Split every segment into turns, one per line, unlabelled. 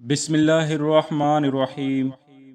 بسم اللہ الرحمن الرحیم۔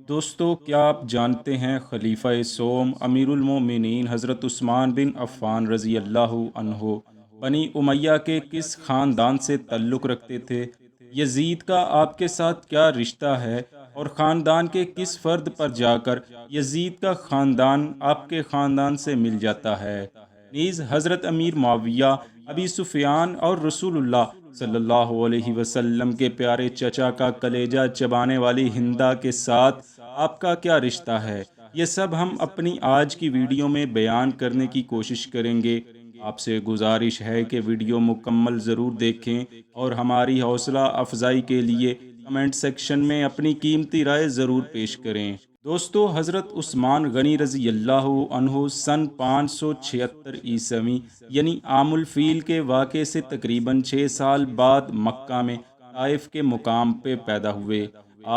دوستو، کیا آپ جانتے ہیں خلیفہ سوم امیر المومنین حضرت عثمان بن عفان رضی اللہ عنہ بنی امیہ کے کس خاندان سے تعلق رکھتے تھے؟ یزید کا آپ کے ساتھ کیا رشتہ ہے اور خاندان کے کس فرد پر جا کر یزید کا خاندان آپ کے خاندان سے مل جاتا ہے؟ نیز حضرت امیر معاویہ، ابی سفیان اور رسول اللہ صلی اللہ علیہ وسلم کے پیارے چچا کا کلیجہ چبانے والی ہندا کے ساتھ آپ کا کیا رشتہ ہے؟ یہ سب ہم اپنی آج کی ویڈیو میں بیان کرنے کی کوشش کریں گے۔ آپ سے گزارش ہے کہ ویڈیو مکمل ضرور دیکھیں اور ہماری حوصلہ افزائی کے لیے کمنٹ سیکشن میں اپنی قیمتی رائے ضرور پیش کریں۔ دوستو، حضرت عثمان غنی رضی اللہ عنہ سن 576 عیسوی یعنی عام الفیل کے واقعے سے تقریباً 6 سال بعد مکہ میں طائف کے مقام پہ پیدا ہوئے۔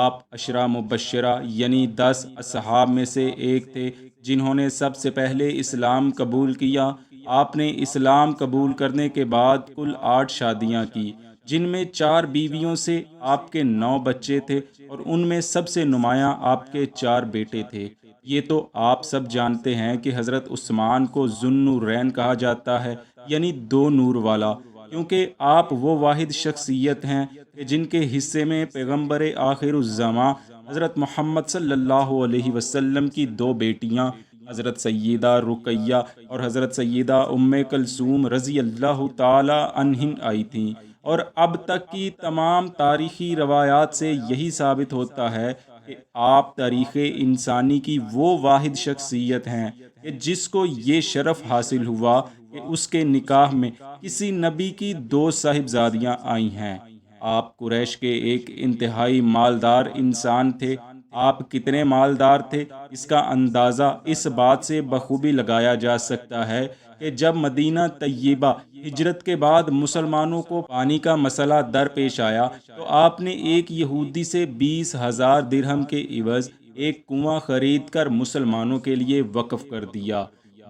آپ عشرہ مبشرہ یعنی 10 اصحاب میں سے ایک تھے جنہوں نے سب سے پہلے اسلام قبول کیا۔ آپ نے اسلام قبول کرنے کے بعد کل 8 شادیاں کی، جن میں 4 بیویوں سے آپ کے 9 بچے تھے اور ان میں سب سے نمایاں آپ کے 4 بیٹے تھے۔ یہ تو آپ سب جانتے ہیں کہ حضرت عثمان کو ذو النورین کہا جاتا ہے، یعنی 2 نور والا، کیونکہ آپ وہ واحد شخصیت ہیں کہ جن کے حصے میں پیغمبر آخر الزماں حضرت محمد صلی اللہ علیہ وسلم کی 2 بیٹیاں حضرت سیدہ رقیہ اور حضرت سیدہ ام کلثوم رضی اللہ تعالی عنہن آئی تھیں، اور اب تک کی تمام تاریخی روایات سے یہی ثابت ہوتا ہے کہ آپ تاریخ انسانی کی وہ واحد شخصیت ہیں کہ جس کو یہ شرف حاصل ہوا کہ اس کے نکاح میں کسی نبی کی 2 صاحبزادیاں آئی ہیں۔ آپ قریش کے ایک انتہائی مالدار انسان تھے۔ آپ کتنے مالدار تھے اس کا اندازہ اس بات سے بخوبی لگایا جا سکتا ہے کہ جب مدینہ طیبہ ہجرت کے بعد مسلمانوں کو پانی کا مسئلہ درپیش آیا تو آپ نے ایک یہودی سے 20,000 درہم کے عوض ایک کنواں خرید کر مسلمانوں کے لیے وقف کر دیا۔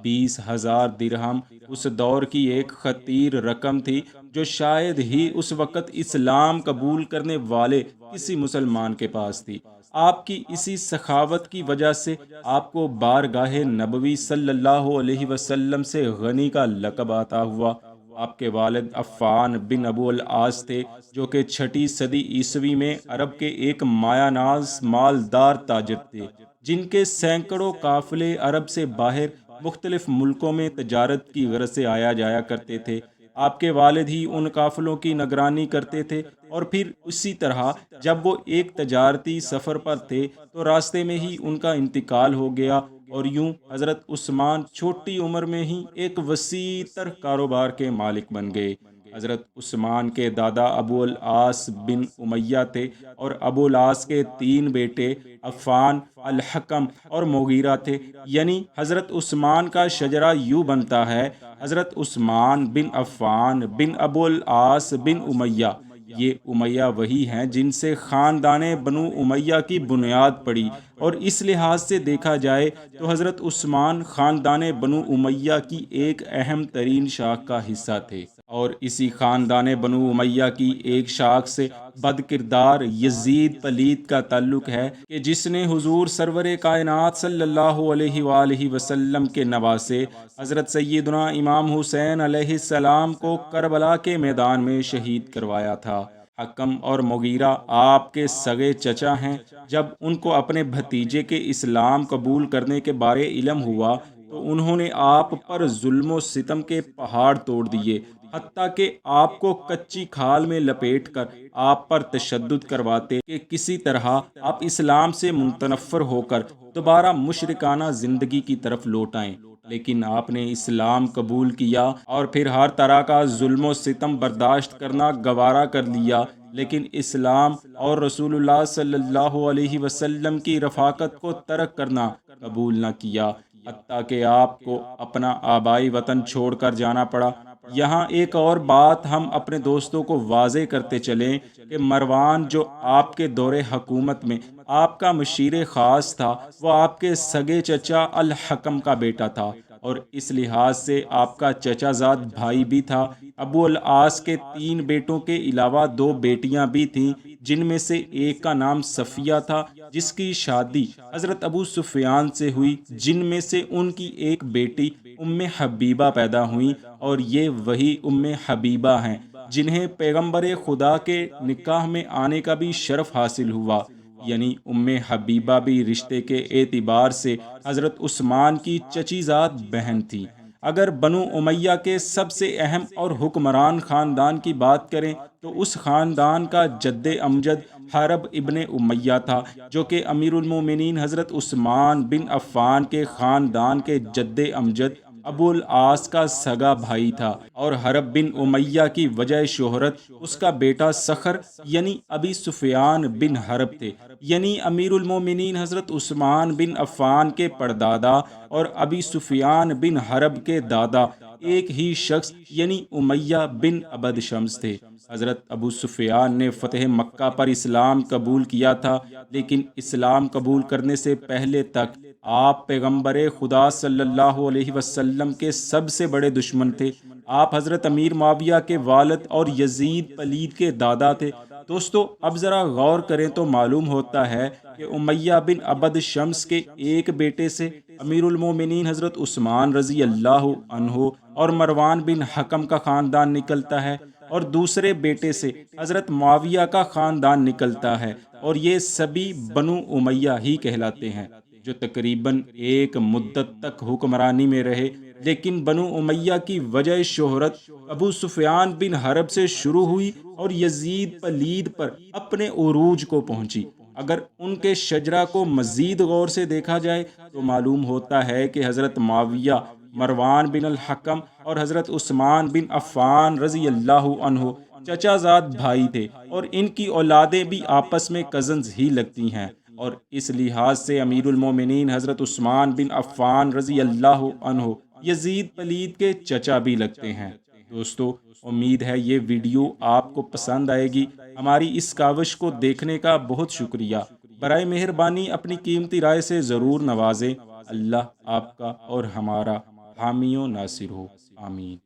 20,000 درہم اس دور کی ایک خطیر رقم تھی جو شاید ہی اس وقت اسلام قبول کرنے والے کسی مسلمان کے پاس تھی۔ آپ کی اسی سخاوت کی وجہ سے آپ کو بارگاہ نبوی صلی اللہ علیہ وسلم سے غنی کا لقب عطا ہوا۔ آپ کے والد عفان بن ابو العاص تھے، جو کہ 6 صدی عیسوی میں عرب کے ایک مایہ ناز مالدار تاجر تھے، جن کے سینکڑوں قافلے عرب سے باہر مختلف ملکوں میں تجارت کی غرض سے آیا جایا کرتے تھے۔ آپ کے والد ہی ان قافلوں کی نگرانی کرتے تھے، اور پھر اسی طرح جب وہ ایک تجارتی سفر پر تھے تو راستے میں ہی ان کا انتقال ہو گیا، اور یوں حضرت عثمان چھوٹی عمر میں ہی ایک وسیع تر کاروبار کے مالک بن گئے۔ حضرت عثمان کے دادا ابو العاص بن امیہ تھے، اور ابو العاص کے 3 بیٹے عفان، الحکم اور مغیرہ تھے۔ یعنی حضرت عثمان کا شجرہ یوں بنتا ہے: حضرت عثمان بن عفان بن ابو العاص بن امیہ۔ یہ امیہ وہی ہیں جن سے خاندان بنو امیہ کی بنیاد پڑی، اور اس لحاظ سے دیکھا جائے تو حضرت عثمان خاندان بنو امیہ کی ایک اہم ترین شاخ کا حصہ تھے۔ اور اسی خاندان بنو امیہ کی ایک شاخ سے بد کردار یزید پلید کا تعلق ہے کہ جس نے حضور سرور کائنات صلی اللہ علیہ وآلہ وسلم کے نواسے حضرت سیدنا امام حسین علیہ السلام کو کربلا کے میدان میں شہید کروایا تھا۔ حکم اور مغیرہ آپ کے سگے چچا ہیں۔ جب ان کو اپنے بھتیجے کے اسلام قبول کرنے کے بارے علم ہوا تو انہوں نے آپ پر ظلم و ستم کے پہاڑ توڑ دیے، حتیٰ کہ آپ کو کچی کھال میں لپیٹ کر آپ پر تشدد کرواتے کہ کسی طرح آپ اسلام سے متنفر ہو کر دوبارہ مشرکانہ زندگی کی طرف لوٹ آئیں۔ لیکن آپ نے اسلام قبول کیا اور پھر ہر طرح کا ظلم و ستم برداشت کرنا گوارا کر لیا، لیکن اسلام اور رسول اللہ صلی اللہ علیہ وسلم کی رفاقت کو ترک کرنا قبول نہ کیا، حتیٰ کہ آپ کو اپنا آبائی وطن چھوڑ کر جانا پڑا۔ یہاں ایک اور بات ہم اپنے دوستوں کو واضح کرتے چلیں کہ مروان، جو آپ کے دور حکومت میں آپ کا مشیر خاص تھا، وہ آپ کے سگے چچا الحکم کا بیٹا تھا، اور اس لحاظ سے آپ کا چچا زاد بھائی بھی تھا۔ ابو العاص کے 3 بیٹوں کے علاوہ 2 بیٹیاں بھی تھیں، جن میں سے ایک کا نام صفیہ تھا جس کی شادی حضرت ابو سفیان سے ہوئی، جن میں سے ان کی ایک بیٹی ام حبیبہ پیدا ہوئی، اور یہ وہی ام حبیبہ ہیں جنہیں پیغمبر خدا کے نکاح میں آنے کا بھی شرف حاصل ہوا، یعنی ام حبیبہ بھی رشتے کے اعتبار سے حضرت عثمان کی چچی زاد بہن تھی۔ اگر بنو امیہ کے سب سے اہم اور حکمران خاندان کی بات کریں تو اس خاندان کا جد امجد حرب ابن امیہ تھا، جو کہ امیر المومنین حضرت عثمان بن عفان کے خاندان کے جد امجد ابو العاص کا سگا بھائی تھا، اور حرب بن امیہ کی وجہ شہرت اس کا بیٹا صخر یعنی ابی سفیان بن حرب تھے، یعنی امیر المومنین حضرت عثمان بن عفان کے پردادا اور ابی سفیان بن حرب کے دادا ایک ہی شخص یعنی امیہ بن عبد شمس تھے۔ حضرت ابو سفیان نے فتح مکہ پر اسلام قبول کیا تھا، لیکن اسلام قبول کرنے سے پہلے تک آپ پیغمبر خدا صلی اللہ علیہ وسلم کے سب سے بڑے دشمن تھے۔ آپ حضرت امیر معاویہ کے والد اور یزید پلید کے دادا تھے۔ دوستو، اب ذرا غور کریں تو معلوم ہوتا ہے کہ امیہ بن عبد شمس کے ایک بیٹے سے امیر المومنین حضرت عثمان رضی اللہ عنہ اور مروان بن حکم کا خاندان نکلتا ہے، اور دوسرے بیٹے سے حضرت معاویہ کا خاندان نکلتا ہے، اور یہ سبھی بنو امیہ ہی کہلاتے ہیں، جو تقریباً ایک مدت تک حکمرانی میں رہے۔ لیکن بنو امیہ کی وجہ شہرت ابو سفیان بن حرب سے شروع ہوئی اور یزید پلید پر اپنے عروج کو پہنچی۔ اگر ان کے شجرہ کو مزید غور سے دیکھا جائے تو معلوم ہوتا ہے کہ حضرت معاویہ، مروان بن الحکم اور حضرت عثمان بن عفان رضی اللہ عنہ چچا زاد بھائی تھے، اور ان کی اولادیں بھی آپس میں کزنز ہی لگتی ہیں، اور اس لحاظ سے امیر المومنین حضرت عثمان بن عفان رضی اللہ عنہ یزید پلید کے چچا بھی لگتے ہیں۔ دوستو، امید ہے یہ ویڈیو آپ کو پسند آئے گی۔ ہماری اس کاوش کو دیکھنے کا بہت شکریہ۔ برائے مہربانی اپنی قیمتی رائے سے ضرور نوازیں۔ اللہ آپ کا اور ہمارا حامی و ناصر ہو، آمین۔